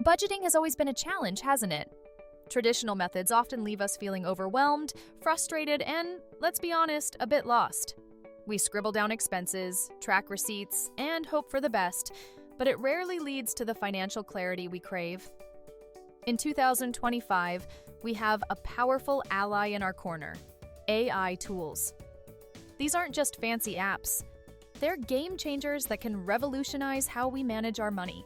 Budgeting has always been a challenge, hasn't it? Traditional methods often leave us feeling overwhelmed, frustrated, and, let's be honest, a bit lost. We scribble down expenses, track receipts, and hope for the best, but it rarely leads to the financial clarity we crave. In 2025, we have a powerful ally in our corner: AI tools. These aren't just fancy apps. They're game changers that can revolutionize how we manage our money.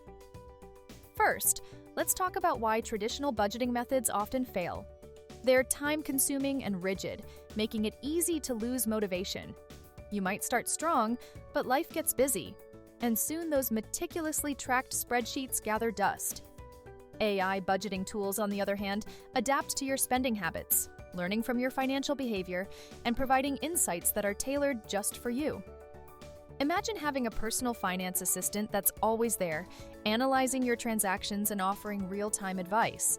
First, let's talk about why traditional budgeting methods often fail. They're time-consuming and rigid, making it easy to lose motivation. You might start strong, but life gets busy, and soon those meticulously tracked spreadsheets gather dust. AI budgeting tools, on the other hand, adapt to your spending habits, learning from your financial behavior, and providing insights that are tailored just for you. Imagine having a personal finance assistant that's always there, analyzing your transactions and offering real-time advice.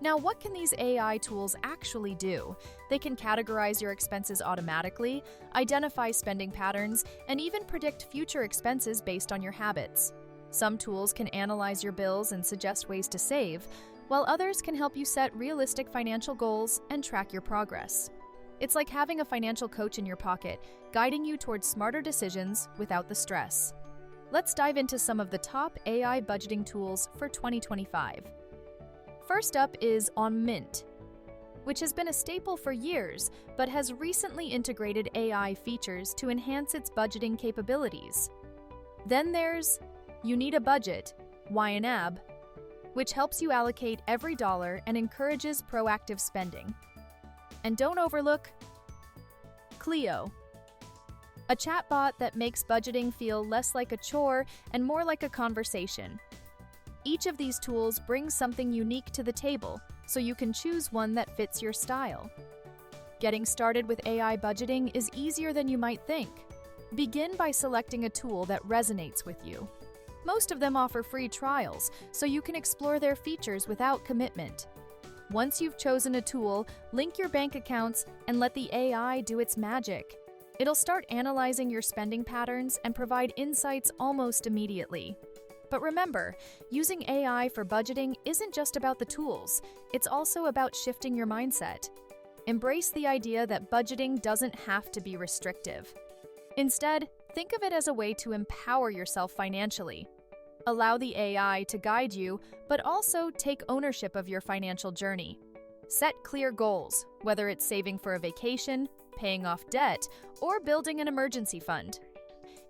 Now, what can these AI tools actually do? They can categorize your expenses automatically, identify spending patterns, and even predict future expenses based on your habits. Some tools can analyze your bills and suggest ways to save, while others can help you set realistic financial goals and track your progress. It's like having a financial coach in your pocket, guiding you towards smarter decisions without the stress. Let's dive into some of the top AI budgeting tools for 2025. First up is Mint, which has been a staple for years, but has recently integrated AI features to enhance its budgeting capabilities. Then there's You Need a Budget, YNAB, which helps you allocate every dollar and encourages proactive spending. And don't overlook Clio, a chatbot that makes budgeting feel less like a chore and more like a conversation. Each of these tools brings something unique to the table, so you can choose one that fits your style. Getting started with AI budgeting is easier than you might think. Begin by selecting a tool that resonates with you. Most of them offer free trials, so you can explore their features without commitment. Once you've chosen a tool, link your bank accounts and let the AI do its magic. It'll start analyzing your spending patterns and provide insights almost immediately. But remember, using AI for budgeting isn't just about the tools, it's also about shifting your mindset. Embrace the idea that budgeting doesn't have to be restrictive. Instead, think of it as a way to empower yourself financially. Allow the AI to guide you, but also take ownership of your financial journey. Set clear goals, whether it's saving for a vacation, paying off debt, or building an emergency fund.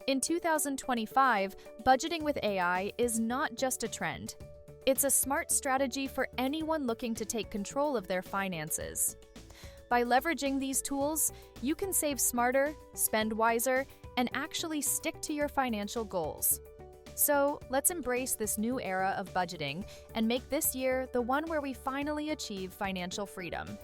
In 2025, budgeting with AI is not just a trend. It's a smart strategy for anyone looking to take control of their finances. By leveraging these tools, you can save smarter, spend wiser, and actually stick to your financial goals. So, let's embrace this new era of budgeting and make this year the one where we finally achieve financial freedom.